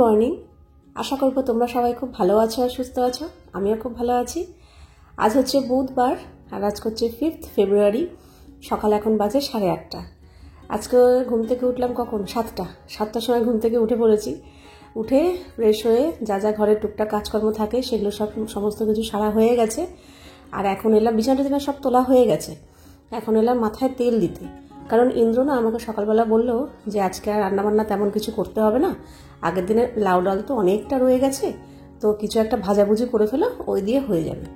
Morning. আশা করব তোমরা সবাই খুব ভালো আছো আর সুস্থ আছো। আমিও খুব ভালো আছি। আজ হচ্ছে বুধবার আর আজ হচ্ছে 5 ফেব্রুয়ারি। সকাল এখন বাজে 8:30। আজকে ঘুম থেকে উঠলাম কখন? 7টার সময় ঘুম থেকে উঠে পড়েছি। উঠে ফ্রেশ হয়ে যা যা ঘরের টুকটাক কাজকর্ম থাকে সেগুলো সমস্ত কিছু সারা হয়ে গেছে। আর এখন এলাম, বিছানা সব তোলা হয়ে গেছে। এখন এলাম মাথায় তেল দিতে, কারণ ইন্দ্র না আমাকে সকালবেলা বললো যে আজকে আর রান্নাবান্না তেমন কিছু করতে হবে না, আগের দিনের লাউ ডাল তো অনেকটা রয়ে গেছে, তো কিছু একটা ভাজাভুজি করে ফেলো, ওই দিয়ে হয়ে যাবে।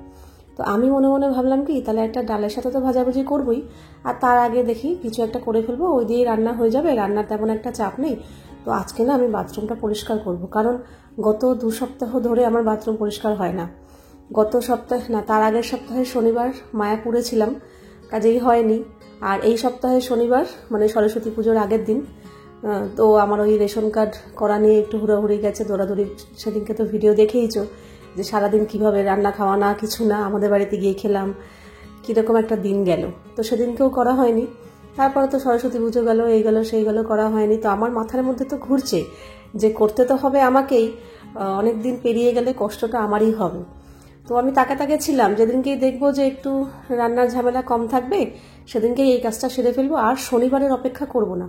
তো আমি মনে মনে ভাবলাম কি তাহলে একটা ডালের সাথে তো ভাজাভুজি করবই, আর তার আগে দেখি কিছু একটা করে ফেলবো, ওই দিয়েই রান্না হয়ে যাবে, রান্নার তেমন একটা চাপ নেই। তো আজকে না আমি বাথরুমটা পরিষ্কার করব, কারণ গত 2 সপ্তাহ ধরে আমার বাথরুম পরিষ্কার হয় না। গত সপ্তাহে না, তার আগের সপ্তাহে শনিবার মায়াপুরে ছিলাম, কাজেই হয়নি। আর এই সপ্তাহে শনিবার মানে সরস্বতী পুজোর আগের দিন, তো আমার ওই রেশন কার্ড করা নিয়ে একটু হুড়োহুড়ি গেছে, দৌড়াদৌড়ি। সেদিনকে তো ভিডিও দেখেইছো যে সারাদিন কিভাবে রান্না খাওয়া না কিছু না, আমাদের বাড়িতে গিয়ে খেলাম, কীরকম একটা দিন গেল। তো সেদিনকেও করা হয়নি। তারপরে তো সরস্বতী পুজো গেল, এই গেল সেই গেল, করা হয়নি। তো আমার মাথার মধ্যে তো ঘুরছে যে করতে তো হবে আমাকেই, অনেক দিন পেরিয়ে গেলে কষ্টটা আমারই হবে। তো আমি তাকে ছিলাম, যেদিনকেই দেখবো যে একটু রান্নার ঝামেলা কম থাকবে সেদিনকেই এই কাজটা সেরে ফেলবো, আর শনিবারের অপেক্ষা করব না।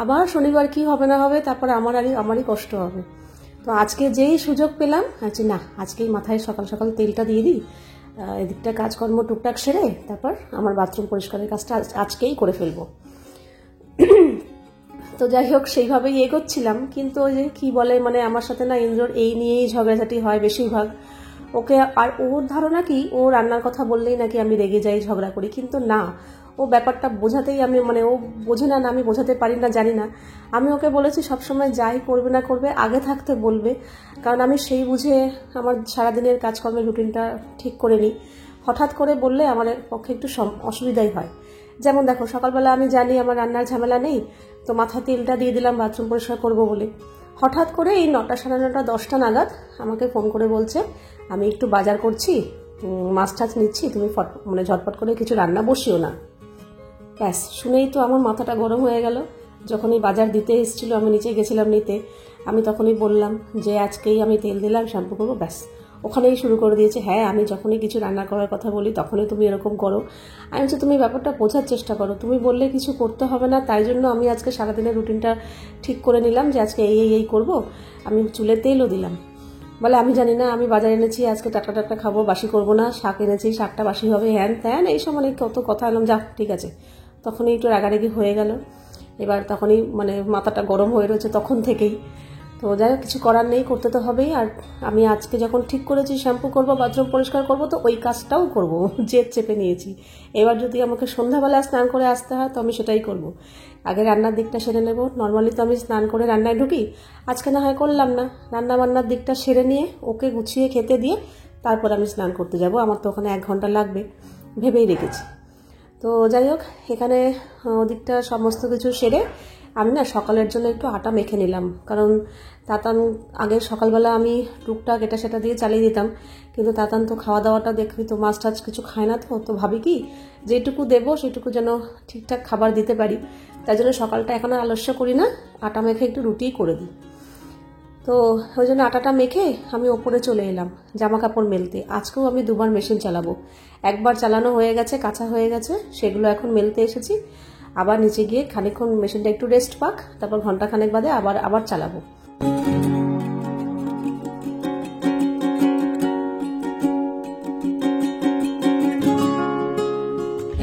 আবার শনিবার কি হবে না হবে, তারপরে আমারই কষ্ট হবে। তো আজকে যেই সুযোগ পেলাম, আচ্ছা না আজকেই মাথায় সকাল সকাল তেলটা দিয়ে দিই, এদিকটা কাজকর্ম টুকটাক সেরে তারপর আমার বাথরুম পরিষ্কারের কাজটা আজকেই করে ফেলবো। তো যাই হোক সেইভাবেই এগোচ্ছিলাম, কিন্তু ওই যে কী বলে মানে আমার সাথে না ইন্দ্রর এই নিয়েই ঝগড়াঝাটি হয় বেশিরভাগ। ওকে আর ওর ধারণা কি, ও রান্নার কথা বললেই নাকি আমি রেগে যাই, ঝগড়া করি, কিন্তু না, ও ব্যাপারটা বোঝাতেই আমি মানে ও বোঝে না, আমি বোঝাতে পারি না জানি না। আমি ওকে বলেছি সবসময় যাই করবে না করবে আগে থাকতে বলবে, কারণ আমি সেই বুঝে আমার সারাদিনের কাজকর্মের রুটিনটা ঠিক করে নিই। হঠাৎ করে বললে আমার পক্ষে একটু অসুবিধাই হয়। যেমন দেখো, সকালবেলা আমি জানি আমার রান্নার ঝামেলা নেই, তো মাথায় তেলটা দিয়ে দিলাম বাথরুম পরিষ্কার করবো বলে। হঠাৎ করে এই 9টা, 9:30, 10টা নাগাদ আমাকে ফোন করে বলছে আমি একটু বাজার করছি, মাছ টাছ নিচ্ছি, তুমি মানে ঝটপট করে কিছু রান্না বসিও না। ব্যাস শুনেই তো আমার মাথাটা গরম হয়ে গেল। যখনই বাজার দিতে এসেছিলো, আমি নিচে গেছিলাম নিতে, আমি তখনই বললাম যে আজকেই আমি তেল দিলাম, শ্যাম্পু করবো, ব্যাস ওখানেই শুরু করে দিয়েছে। হ্যাঁ, আমি যখনই কিছু রান্না করার কথা বলি তখনই তুমি এরকম করো। আমি বলছি তুমি ব্যাপারটা বোঝার চেষ্টা করো, তুমি বললে কিছু করতে হবে না, তাই জন্য আমি আজকে সারাদিনের রুটিনটা ঠিক করে নিলাম যে আজকে এই করবো। আমি চুলে তেলও দিলাম। বলে আমি জানি না, আমি বাজার এনেছি আজকে টাটকা খাবো, বাসি করবো না, শাক এনেছি শাকটা বাসি হবে, হ্যান ত্যান এইসব মানে কত কথা এলাম, যা ঠিক আছে। তখনই একটু রাগারাগি হয়ে গেল। এবার তখনই মানে মাথাটা গরম হয়ে রয়েছে তখন থেকেই। তো যাই হোক, কিছু করার নেই, করতে তো হবেই। আর আমি আজকে যখন ঠিক করেছি শ্যাম্পু করবো, বাথরুম পরিষ্কার করবো, তো ওই কাজটাও করবো, জেদ চেপে নিয়েছি। এবার যদি আমাকে সন্ধ্যাবেলা স্নান করে আসতে হয় তো আমি সেটাই করব। আগে রান্নার দিকটা সেরে নেব। নর্মালি তো আমি স্নান করে রান্নায় ঢুকি, আজকে না হয় করলাম না, রান্না বান্নার দিকটা সেরে নিয়ে ওকে গুছিয়ে খেতে দিয়ে তারপর আমি স্নান করতে যাব। আমার তো ওখানে 1 ঘন্টা লাগবে ভেবেই রেখেছি। তো যাই হোক, এখানে ওদিকটা সমস্ত কিছু সেরে আমি না সকালের জন্য একটু আটা মেখে নিলাম, কারণ তাতান আগে সকালবেলা আমি টুকটাক এটা সেটা দিয়ে চালিয়ে দিতাম, কিন্তু তাতান তো খাওয়া দাওয়াটা দেখবি তো মাছ টাছ কিছু খায় না, তো ভাবি কি যেটুকু দেবো সেটুকু যেন ঠিকঠাক খাবার দিতে পারি। তাই জন্য সকালটা এখন আর আলস্য করি না, আটা মেখে একটু রুটিই করে দিই। তো ওই জন্য আটাটা মেখে আমি ওপরে চলে এলাম জামা কাপড় মেলতে। আজকেও আমি 2বার মেশিন চালাবো, একবার চালানো হয়ে গেছে, কাঁচা হয়ে গেছে, সেগুলো এখন মেলতে এসেছি। আবার নিচে গিয়ে খানিকক্ষণ মেশিনটা একটু রেস্ট পাক, তারপর ঘন্টাখানেক বাদে আবার চালাবো।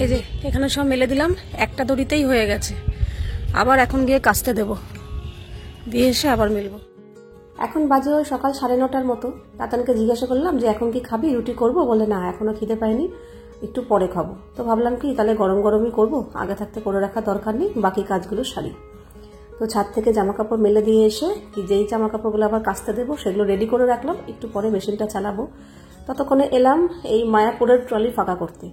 এই যে এখানে সব মেলে দিলাম, একটা দড়িতেই হয়ে গেছে। আবার এখন গিয়ে কাচতে দেবো, দিয়ে এসে আবার মেলবো। এখন বাজে ওই সকাল 9:30 মতো। তাতানকে জিজ্ঞাসা করলাম যে এখন কি খাবি, রুটি করবো? বলে না, এখনো খিদে পাইনি, একটু পরে খাবো। তো ভাবলাম কি তাহলে গরম গরমই করবো, আগে থাকতে করে রাখা দরকার নেই, বাকি কাজগুলো সারি। তো ছাদ থেকে জামা কাপড় মেলে দিয়ে এসে যেই জামা কাপড়গুলো আবার কাচতে দেবো সেগুলো রেডি করে রাখলাম, একটু পরে মেশিনটা চালাবো। ততক্ষণে এলাম এই মায়াপুরের ট্রলি ফাঁকা করতে।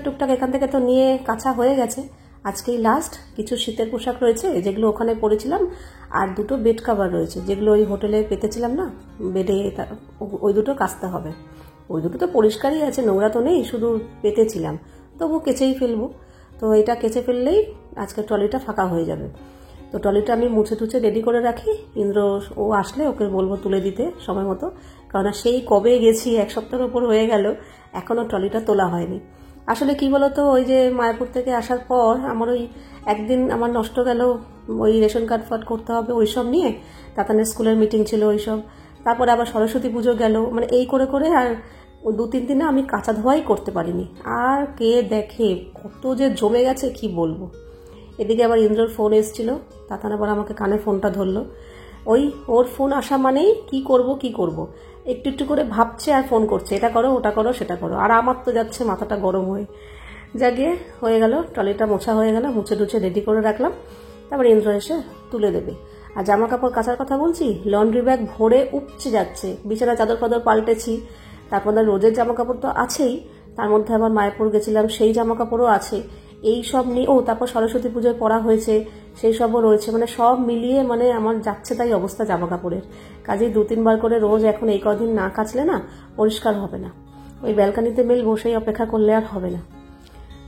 টুকটাক এখান থেকে তো নিয়ে কাঁচা হয়ে গেছে, আজকেই লাস্ট। কিছু শীতের পোশাক রয়েছে যেগুলো ওখানে পরেছিলাম, আর 2টো বেড কাভার রয়েছে যেগুলো ওই হোটেলে পেতেছিলাম না বেডে, ওই 2টো কাচতে হবে। ওই 2টো তো পরিষ্কারই আছে, নোংরা তো নেই, শুধু পেতেছিলাম, তবু কেচেই ফেলবো। তো এটা কেচে ফেললেই আজকে ট্রলিটা ফাঁকা হয়ে যাবে। তো ট্রলিটা আমি মুছে টুছে রেডি করে রাখি। ইন্দ্র ও আসলে ওকে বলবো তুলে দিতে সময় মতো, কারণ সেই কবে গেছি, 1 সপ্তাহের উপর হয়ে গেল, এখনও ট্রলিটা তোলা হয়নি। আসলে কি বলতো, ওই যে মায়াপুর থেকে আসার পর আমার ওই একদিন আমার নষ্ট গেল, ওই রেশন কার্ড ফার্ড করতে হবে ওইসব নিয়ে, তাতানের স্কুলের মিটিং ছিল ওইসব, তারপরে আবার সরস্বতী পুজো গেল, মানে এই করে করে আর 2-3 দিনে আমি কাঁচা ধোয়াই করতে পারিনি। আর কে দেখে, কত যে জমে গেছে কি বলবো। এদিকে আবার ইন্দ্রর ফোন এসেছিল, তাতান আবার আমাকে কানে ফোনটা ধরলো। ওই ওর ফোন আসা মানেই কি করব একটু একটু করে ভাবছে আর ফোন করছে, এটা করো ওটা করো সেটা করো, আর আমার তো যাচ্ছে মাথাটা গরম হয়ে। জাগিয়ে হয়ে গেল, ট্রলিটা মোছা হয়ে গেল, মুছে টুছে রেডি করে রাখলাম। তারপর ইন্দ্র এসে তুলে দেবে। আর জামা কাপড় কাচার কথা বলছি, লন্ড্রি ব্যাগ ভরে উপচে যাচ্ছে, বিছানা চাদর ফাদর পাল্টেছি, তারপর রোজের জামা কাপড় তো আছেই, তার মধ্যে আবার মায়াপুর গেছিলাম সেই জামা কাপড়ও আছে, এই সব নিয়ে তারপর সরস্বতী পুজোয় পরা হয়েছে সেই সবও রয়েছে, মানে সব মিলিয়ে মানে আমার যাচ্ছে তাই অবস্থা জামা কাপড়ের। কাজেই 2-3 বার করে রোজ এখন এই কদিন না কাচলে না পরিষ্কার হবে না, ওই ব্যালকানিতে মেল বসেই অপেক্ষা করলে আর হবে না।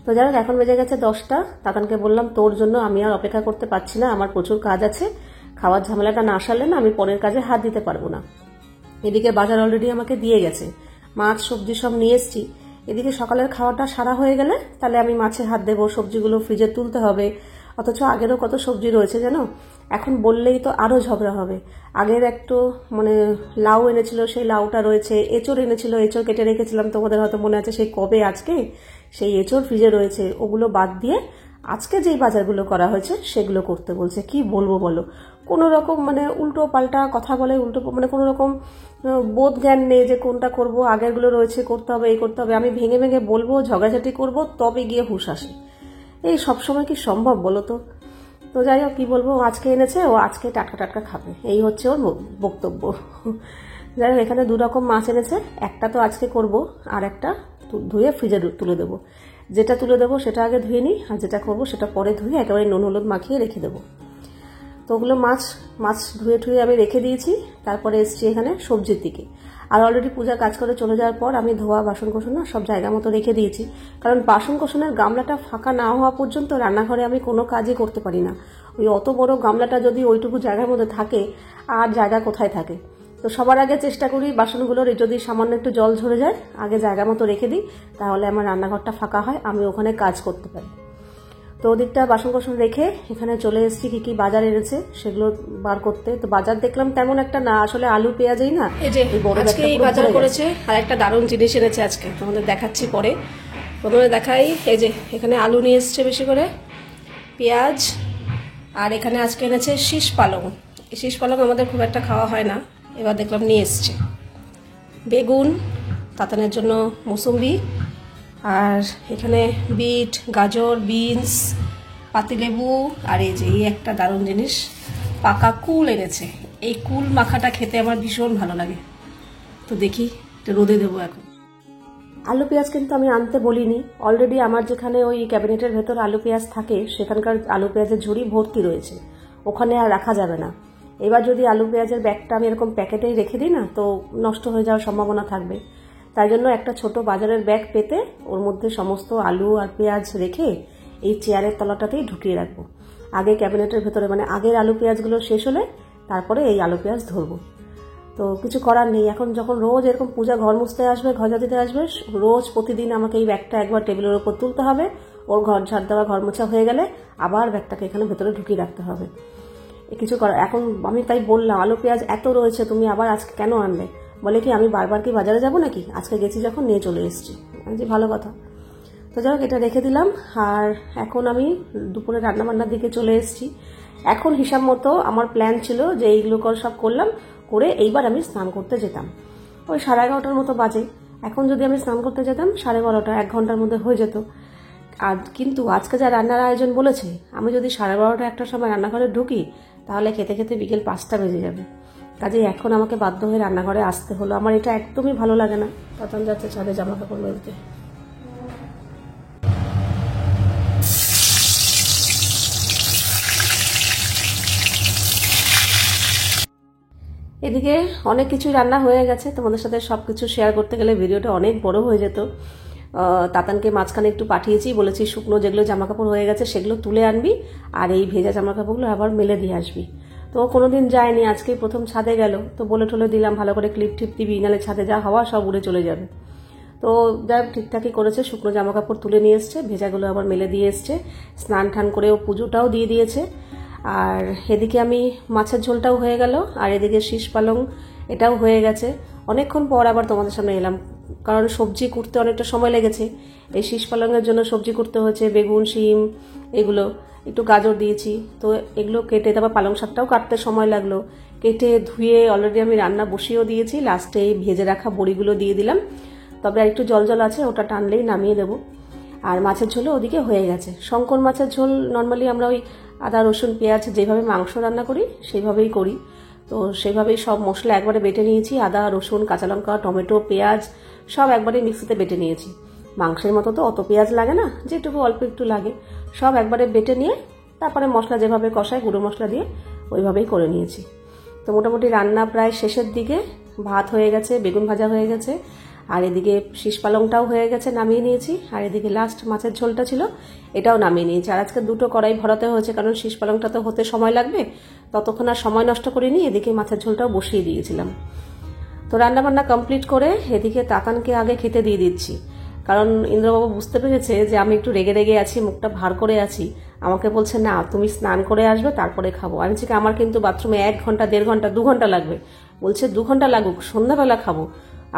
তো যাই হোক, এখন বেজে গেছে 10টা। তাতানকে বললাম তোর জন্য আমি আর অপেক্ষা করতে পারছি না, আমার প্রচুর কাজ আছে, খাওয়ার ঝামেলাটা না সারলে না আমি পরের কাজে হাত দিতে পারবো না। এদিকে বাজার অলরেডি আমাকে দিয়ে গেছে, মাছ সবজি সব নিয়ে এসছি। এদিকে সকালের খাওয়াটা সারা হয়ে গেলে তাহলে আমি মাছে হাত দেবো, সবজিগুলো ফ্রিজে তুলতে হবে, অথচ আগেরও কত সবজি রয়েছে জানো। এখন বললেই তো আরও ঝগড়া হবে। আগের একটু মানে লাউ এনেছিল, সেই লাউটা রয়েছে, এঁচড় এনেছিল, এঁচড় কেটে রেখেছিলাম, তোমাদের হয়তো মনে আছে সেই কবে, আজকে সেই এঁচড় ফ্রিজে রয়েছে, ওগুলো বাদ দিয়ে আজকে যেই বাজারগুলো করা হয়েছে সেগুলো করতে বলছে। কি বলবো বলো, কোনো রকম মানে উল্টো পাল্টা কথা বলে, উল্টো মানে কোনো রকম বোধ জ্ঞান নেই যে কোনটা করব, আগেরগুলো রয়েছে করতে হবে, এই করতে হবে। আমি ভেঙে ভেঙে বলবো, ঝগড়াঝাটি করবো, তবে গিয়ে হুঁশ আসে। এই সবসময় কি সম্ভব বলো তো। তো যাই হোক, কী বলবো, আজকে এনেছে, ও আজকে টাটকা টাটকা খাবে, এই হচ্ছে ওর বক্তব্য। যাই হোক, এখানে 2 রকম মাছ এনেছে, একটা তো আজকে করব, আর একটা ধুয়ে ফ্রিজে তুলে দেবো। যেটা তুলে দেবো সেটা আগে ধুয়ে নিই, আর যেটা করবো সেটা পরে ধুয়ে একেবারে নুন হলুদ মাখিয়ে রেখে দেবো। তো ওগুলো মাছ ধুয়ে ঠুয়ে আমি রেখে দিয়েছি। তারপরে এসছি এখানে সবজির দিকে। আর অলরেডি পূজা কাজ করে চলে যাওয়ার পর আমি ধোয়া বাসন কোসন না সব জায়গা মতো রেখে দিয়েছি, কারণ বাসন কোসনের গামলাটা ফাঁকা না হওয়া পর্যন্ত রান্নাঘরে আমি কোনো কাজই করতে পারি না। ওই অত বড় গামলাটা যদি ওইটুকু জায়গার মধ্যে থাকে, আর জায়গা কোথায় থাকে। তো সবার আগে চেষ্টা করি বাসনগুলোর যদি সামান্য একটু জল ঝরে যায় আগে জায়গা মতো রেখে দিই, তাহলে আমার রান্নাঘরটা ফাঁকা হয়, আমি ওখানে কাজ করতে পারি। তো ওদিকটা বাসন কোসন রেখে এখানে চলে এসেছি কি কি বাজার এনেছে সেগুলো বার করতে। তো বাজার দেখলাম তেমন একটা না, আসলে আলু পেঁয়াজই না, এই যে আজকে এই বাজার করেছে। আর একটা দারুণ জিনিস এনেছে আজকে, তোমাদের দেখাচ্ছি পরে। প্রথমে দেখাই, এই যে এখানে আলু নিয়ে এসছে বেশি করে, পেঁয়াজ, আর এখানে আজকে এনেছে শীষ পালং। এই শীষ পালং আমাদের খুব একটা খাওয়া হয় না, এবার দেখলাম নিয়ে এসছে। বেগুন, তাতানের জন্য মৌসুম্বি, আর এখানে বিট, গাজর, বিনস, পাতিলেবু, আর এই যে এই একটা দারুণ জিনিস পাকা কুল এনেছে। এই কুল মাখাটা খেতে আমার ভীষণ ভালো লাগে। তো দেখি এটা রোদে দেবো এখন। আলু পেঁয়াজ কিন্তু আমি আনতে বলিনি, অলরেডি আমার যেখানে ওই ক্যাবিনেটের ভেতর আলু পেঁয়াজ থাকে সেখানকার আলু পেঁয়াজের ঝুড়ি ভর্তি রয়েছে, ওখানে আর রাখা যাবে না। এবার যদি আলু পেঁয়াজের ব্যাগটা আমি এরকম প্যাকেটেই রেখে দিই না, তো নষ্ট হয়ে যাওয়ার সম্ভাবনা থাকবে। তাই জন্য একটা ছোট বাজারের ব্যাগ পেতে ওর মধ্যে সমস্ত আলু আর পেঁয়াজ রেখে এই চেয়ারের তলাটাতেই ঢুকিয়ে রাখবো। আগে ক্যাবিনেটের ভেতরে, মানে আগের আলু পেঁয়াজগুলো শেষ হলে তারপরে এই আলু পেঁয়াজ ধরবো। তো কিছু করার নেই, এখন যখন রোজ এরকম পূজা ঘর মুছতে আসবে, ঘর ঝাড় দিতে আসবে, রোজ প্রতিদিন আমাকে এই ব্যাগটা একবার টেবিলের ওপর তুলতে হবে, ওর ঘর ঝাড় দেওয়া ঘর মোছা হয়ে গেলে আবার ব্যাগটাকে এখানে ভেতরে ঢুকিয়ে রাখতে হবে। কিছু করার এখন আমি তাই বললাম, আলু পেঁয়াজ এত রয়েছে তুমি আবার আজকে কেন আনলে? বলে কি আমি বারবার কি বাজারে যাব নাকি, আজকে গেছি যখন নিয়ে চলে এসেছি। যে ভালো কথা। তো যাই হোক, এটা রেখে দিলাম। আর এখন আমি দুপুরে রান্নাবান্নার দিকে চলে এসেছি। এখন হিসাব মতো আমার প্ল্যান ছিল যে এইগুলো সব করলাম, করে এইবার আমি স্নান করতে যেতাম। ওই 11:30টার মতো বাজে। এখন যদি আমি স্নান করতে যেতাম 12:30, 1 ঘন্টার মধ্যে হয়ে যেত। আর কিন্তু আজকে যা রান্নার আয়োজন বলেছে, আমি যদি 12:30 1টার সময় রান্নাঘরে ঢুকি তাহলে খেতে খেতে বিকেল 5টা বেজে যাবে। কাজেই এখন আমাকে বাধ্য হয়ে রান্নাঘরে আসতে হলো। আমার এটা একদমই ভালো লাগে না। তাতান যাচ্ছে ছাদে জামা কাপড় মেলতে। এদিকে অনেক কিছুই রান্না হয়ে গেছে, তোমাদের সাথে সব কিছু শেয়ার করতে গেলে ভিডিওটা অনেক বড় হয়ে যেত। তাতানকে মাঝখানে একটু পাঠিয়েছি, বলেছি শুকনো যেগুলো জামাকাপড় হয়ে গেছে সেগুলো তুলে আনবি, আর এই ভেজা জামাকাপড়গুলো আবার মেলে দিয়ে আসবি। তো কোনোদিন যায়নি, আজকেই প্রথম ছাদে গেল, তো বলে টলে দিলাম ভালো করে ক্লিপ টিপ দিবি, নাহলে ছাদে যা হাওয়া সব উড়ে চলে যাবে। তো যাই ঠিকঠাকই করেছে, শুকনো জামাকাপড় তুলে নিয়ে এসছে, ভেজাগুলো আবার মেলে দিয়ে এসছে, স্নান টান করেও পুজোটাও দিয়ে দিয়েছে। আর এদিকে আমি মাছের ঝোলটাও হয়ে গেল, আর এদিকে শীষ পালং এটাও হয়ে গেছে। অনেকক্ষণ পর আবার তোমাদের সামনে এলাম, কারণ সবজি কুটতে অনেকটা সময় লেগেছে। এই শীষ পালংয়ের জন্য সবজি কুটতে হয়েছে, বেগুন, শিম, এগুলো একটু গাজর দিয়েছি, তো এগুলো কেটে তারপর পালং শাকটাও কাটতে সময় লাগলো। কেটে ধুয়ে অলরেডি আমি রান্না বসিয়েও দিয়েছি, লাস্টে এই ভেজে রাখা বড়িগুলো দিয়ে দিলাম, তবে আর একটু জল জল আছে, ওটা টানলেই নামিয়ে দেবো। আর মাছের ঝোলও ওদিকে হয়ে গেছে। শঙ্কর মাছের ঝোল নর্মালি আমরা ওই আদা রসুন পেঁয়াজ যেভাবে মাংস রান্না করি সেইভাবেই করি, তো সেইভাবেই সব মশলা একবারে বেটে নিয়েছি, আদা রসুন কাঁচা লঙ্কা টমেটো পেঁয়াজ সব একবারে মিক্সিতে বেটে নিয়েছি। মাংসের মতো তো অত পেঁয়াজ লাগে না, যেটুকু অল্প একটু লাগে, সব একবারে বেটে নিয়ে তারপরে মশলা যেভাবে কষায় গুঁড়ো মশলা দিয়ে ওইভাবেই করে নিয়েছি। তো মোটামুটি রান্না প্রায় শেষের দিকে, ভাত হয়ে গেছে, বেগুন ভাজা হয়ে গেছে, আর এদিকে শীষ পালংটাও হয়ে গেছে, নামিয়ে নিয়েছি। আর এদিকে লাস্ট মাছের ঝোলটা ছিল, এটাও নামিয়ে নিয়েছি। আর আজকে দুটো কড়াই ভরাতে হয়েছে, কারণ শীষ পালংটা তো হতে সময় লাগবে, ততক্ষণ আর সময় নষ্ট করিনি, এদিকে মাছের ঝোলটাও বসিয়ে দিয়েছিলাম। তো রান্নাবান্না কমপ্লিট করে এদিকে তাতানকে আগে খেতে দিয়ে দিচ্ছি, কারণ ইন্দ্রবাবু বুঝতে পেরেছে যে আমি একটু রেগে রেগে আছি, মুখটা ভার করে আছি। আমাকে বলছে না তুমি স্নান করে আসবে তারপরে খাবো। আমি বলছি আমার কিন্তু বাথরুমে 1 ঘন্টা 1.5 ঘন্টা 2 ঘন্টা লাগবে। বলছে 2 ঘন্টা লাগুক, সন্ধ্যাবেলা খাবো,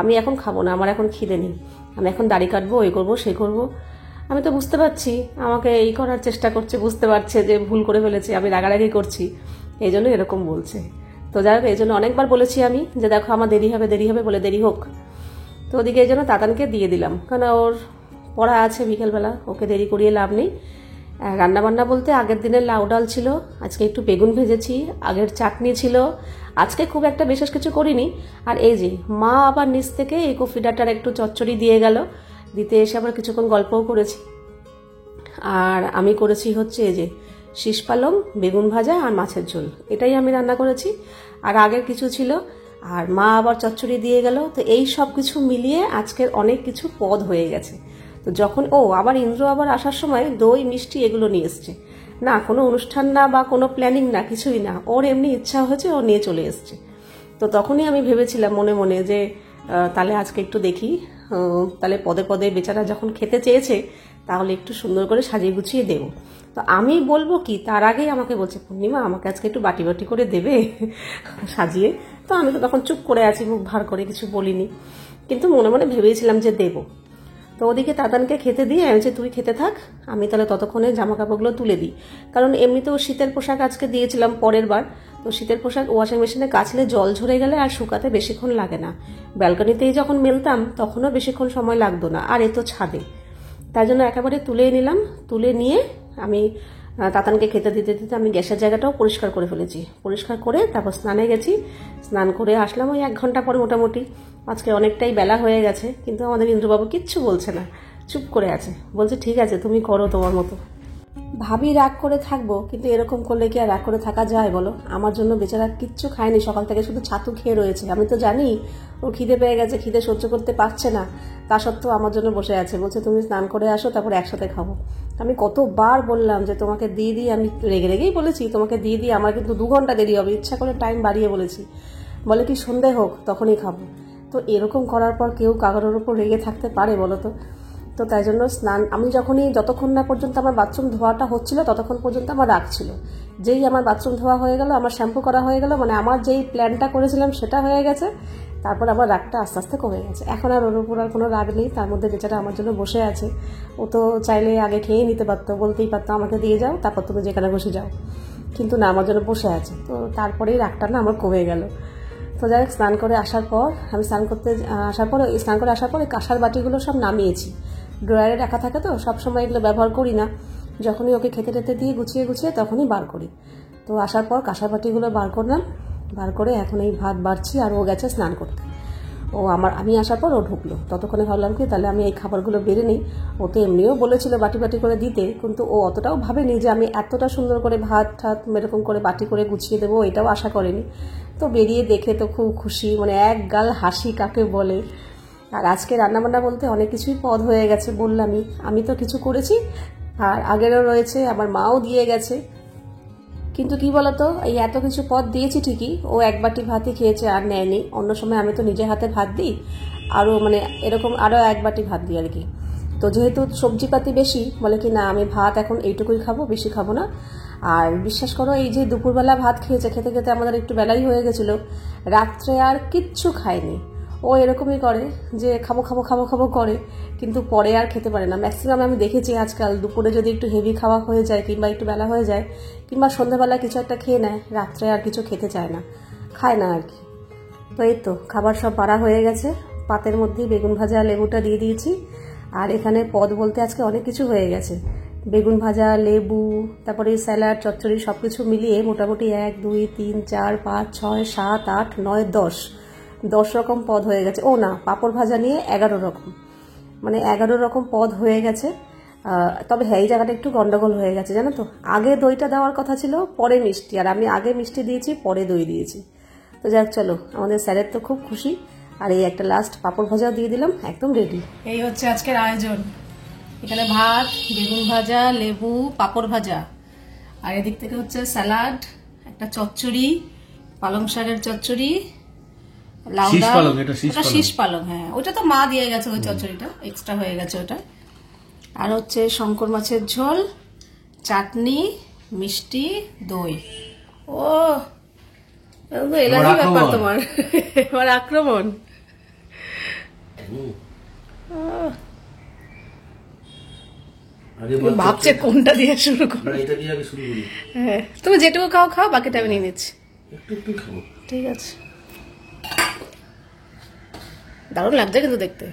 আমি এখন খাবো না, আমার এখন খিদে নেই, আমি এখন দাড়ি কাটবো, এই করবো সেই করবো। আমি তো বুঝতে পারছি আমাকে এই করার চেষ্টা করছে, বুঝতে পারছে যে ভুল করে ফেলেছি, আমি রাগারাগি করছি, এই জন্য এরকম বলছে। তো যাই হোক, এই জন্য অনেকবার বলেছি আমি যে দেখো আমার দেরি হবে বলে দেরি হোক। তো ওদিকে এই জন্য তাতানকে দিয়ে দিলাম, কারণ ওর পড়া আছে বিকেলবেলা, ওকে দেরি করিয়ে লাভ নেই। রান্নাবান্না বলতে আগের দিনের লাউ ডাল ছিল, আজকে একটু বেগুন ভেজেছি, আগের চাটনি ছিল, আজকে খুব একটা বিশেষ কিছু করিনি। আর এই যে মা আবার নিচ থেকে এই কফি ডাটার একটু চচ্চড়ি দিয়ে গেল, দিতে এসে আবার কিছুক্ষণ গল্পও করেছি। আর আমি করেছি হচ্ছে এই যে শীষ পালং, বেগুন ভাজা আর মাছের ঝোল, এটাই আমি রান্না করেছি। আর আগের কিছু ছিল, আর মা আবার চচ্চড়ি দিয়ে গেল, তো এই সব কিছু মিলিয়ে আজকের অনেক কিছু পদ হয়ে গেছে। তো যখন আবার ইন্দ্র আবার আসার সময় দই মিষ্টি এগুলো নিয়ে এসছে, না কোনো অনুষ্ঠান না বা কোনো প্ল্যানিং না, কিছুই না, ওর এমনি ইচ্ছা হয়েছে, ও নিয়ে চলে এসছে। তো তখনই আমি ভেবেছিলাম মনে মনে যে তাহলে আজকে একটু দেখি, তাহলে পদে পদে বেচারা যখন খেতে চেয়েছে তাহলে একটু সুন্দর করে সাজিয়ে গুছিয়ে দেবো। তো আমি বলবো কি তার আগেই আমাকে বলছে পূর্ণিমা আমাকে আজকে একটু বাটি বাটি করে দেবে সাজিয়ে। তো আমি তো তখন চুপ করে আছি, মুখ ভার করে কিছু বলিনি, কিন্তু মনে মনে ভেবেছিলাম যে দেবো। তো ওদিকে তাতানকে খেতে দিয়ে আমি যে তুই খেতে থাক, আমি তাহলে ততক্ষণে জামা কাপড়গুলো তুলে দিই, কারণ এমনিতেও শীতের পোশাক আজকে দিয়েছিলাম পরের বার, তো শীতের পোশাক ওয়াশিং মেশিনে কাচলে জল ঝরে গেলে আর শুকাতে বেশিক্ষণ লাগে না। ব্যালকনিতেই যখন মেলতাম তখনও বেশিক্ষণ সময় লাগতো না, আর এ তো ছাদে, তাই জন্য একেবারে তুলে নিলাম। তুলে নিয়ে আমি তাতানকে খেতে দিতে দিতে আমি গ্যাসের জায়গাটাও পরিষ্কার করে ফেলেছি, পরিষ্কার করে তারপর স্নানে গেছি। স্নান করে আসলাম ওই 1 ঘন্টা পরে মোটামুটি। আজকে অনেকটাই বেলা হয়ে গেছে, কিন্তু আমাদের ইন্দ্রবাবু কিচ্ছু বলছে না, চুপ করে আছে, বলছে ঠিক আছে তুমি করো তোমার মতো। ভাবি রাগ করে থাকবো, কিন্তু এরকম করলে কি আর রাগ করে থাকা যায় বলো? আমার জন্য বেচারা কিচ্ছু খায়নি, সকাল থেকে শুধু ছাতু খেয়ে রয়েছে। আমি তো জানি ও খিদে পেয়ে গেছে, খিদে সহ্য করতে পারছে না, তা সত্ত্বেও আমার জন্য বসে আছে, বলছে তুমি স্নান করে আসো তারপর একসাথে খাবো। আমি কতবার বললাম যে তোমাকে দিয়ে দিই, আমি রেগে রেগেই বলেছি তোমাকে দিয়ে দিই, আমার কিন্তু 2 ঘন্টা দেরি হবে, ইচ্ছা করে টাইম বাড়িয়ে বলেছি। বলে কি সন্ধে হোক তখনই খাবো। তো এরকম করার পর কেউ কাগরের ওপর রেগে থাকতে পারে বলো তো? তো তাই জন্য স্নান আমি যতক্ষণ না পর্যন্ত আমার বাথরুম ধোয়াটা হচ্ছিল ততক্ষণ পর্যন্ত আমার রাগ ছিল। যেই আমার বাথরুম ধোয়া হয়ে গেল, আমার শ্যাম্পু করা হয়ে গেল, মানে আমার যেই প্ল্যানটা করেছিলাম সেটা হয়ে গেছে, তারপর আমার রাগটা আস্তে আস্তে কমে গেছে। এখন আর ওর উপর আর কোনো রাগ নেই। তার মধ্যে বেচারা আমার জন্য বসে আছে, ও তো চাইলে আগে খেয়ে নিতে পারতো, বলতেই পারতো আমাকে দিয়ে যাও তারপর তুমি যেখানে বসে যাও, কিন্তু না, আমার জন্য বসে আছে। তো তারপরেই রাগটা না আমার কমে গেল। তো যাই হোক, স্নান করে আসার পর আমি স্নান করে আসার পরে কাঁসার বাটিগুলো সব নামিয়েছি। ড্রয়ারে রাখা থাকে তো, সবসময় এগুলো ব্যবহার করি না, যখনই ওকে খেতে টেতে দিয়ে গুছিয়ে তখনই বার করি। তো আসার পর কাঁসার বাটিগুলো বার করলাম, বার করে এখন এই ভাত বাড়ছি, আর ও গেছে স্নান করতে। আমি আসার পর ও ঢুকলো, ততক্ষণে ভাবলাম কি তাহলে আমি এই খাবারগুলো বেড়ে নিই। ও তো এমনিও বলেছিল বাটি বাটি করে দিতে, কিন্তু ও অতটাও ভাবেনি যে আমি এতটা সুন্দর করে ভাত ঠাত এরকম করে বাটি করে গুছিয়ে দেবো, এটাও আশা করেনি। তো বেরিয়ে দেখে তো খুব খুশি, মানে এক গাল হাসি কাকে বলে। আর আজকে রান্নাবান্না বলতে অনেক কিছুই পদ হয়ে গেছে, বললামই। আমি তো কিছু করেছি, আর আগেরও রয়েছে, আমার মাও দিয়ে গেছে। কিন্তু কি বলতো, এই এত কিছু পদ দিয়েছি ঠিকই, ও এক বাটি ভাতই খেয়েছে আর নেয়নি। অন্য সময় আমি তো নিজের হাতে ভাত দিই, আরও মানে এরকম আরও এক বাটি ভাত দিই আর কি। তো যেহেতু সবজিপাতি বেশি, বলে কি না আমি ভাত এখন এইটুকুই খাবো, বেশি খাবো না। আর বিশ্বাস করো, এই যে দুপুরবেলা ভাত খেয়েছে, খেতে খেতে আমাদের একটু বেলাই হয়ে গেছিলো, রাত্রে আর কিচ্ছু খায়নি। ও এরকমই করে যে খাবো খাবো খাবো খাবো করে, কিন্তু পরে আর খেতে পারে না। ম্যাক্সিমাম আমি দেখেছি আজকাল দুপুরে যদি একটু হেভি খাওয়া হয়ে যায়, কিংবা একটু বেলা হয়ে যায়, কিংবা সন্ধ্যাবেলা কিছু একটা খেয়ে নেয়, রাত্রে আর কিছু খেতে চায় না, খায় না আর কি। তো এই তো খাবার সব বাড়া হয়ে গেছে, পাতের মধ্যেই বেগুন ভাজা লেবুটা দিয়ে দিয়েছি। আর এখানে পদ বলতে আজকে অনেক কিছু হয়ে গেছে, বেগুন ভাজা, লেবু, তারপরে স্যালাড, চচ্চড়ি সব কিছু মিলিয়ে মোটামুটি 1 2 3 4 5 6 7 8 9 10 রকম পদ হয়ে গেছে। ও না, পাঁপড় ভাজা নিয়ে 11 রকম, মানে 11 রকম পদ হয়ে গেছে। তবে হ্যাঁ, এই জায়গাটা একটু গন্ডগোল হয়ে গেছে জানো তো, আগে দইটা দেওয়ার কথা ছিল, পরে মিষ্টি, আর আমি আগে মিষ্টি দিয়েছি, পরে দই দিয়েছি। তো যাক, চলো, আমাদের স্যারের তো খুব খুশি। আর এই একটা লাস্ট পাঁপড় ভাজাও দিয়ে দিলাম, একদম রেডি। এই হচ্ছে আজকের আয়োজন। এখানে ভাত, বেগুন ভাজা, লেবু, পাঁপড় ভাজা, আর এদিক থেকে হচ্ছে স্যালাড, একটা চচ্চড়ি, পালং শাকের চচ্চড়ি, লাউ ডাল, ওটা শীষ পালং, হ্যাঁ ওটা তো মা দিয়ে গেছে, ওই চচ্চড়িটা এক্সট্রা হয়ে গেছে ওটা। আর হচ্ছে শঙ্কর মাছের ঝোল, চাটনি, মিষ্টি, দই। ও এলাহি ব্যাপার তোমার, এবার আক্রমণ। ভাবছে কোনটা দিয়ে শুরু করো, হ্যাঁ তুমি যেটুকু খাও খাও, বাকিটা আমি নিয়ে নিচ্ছি। ঠিক আছে, দারুণ লাগছে কিন্তু দেখতে।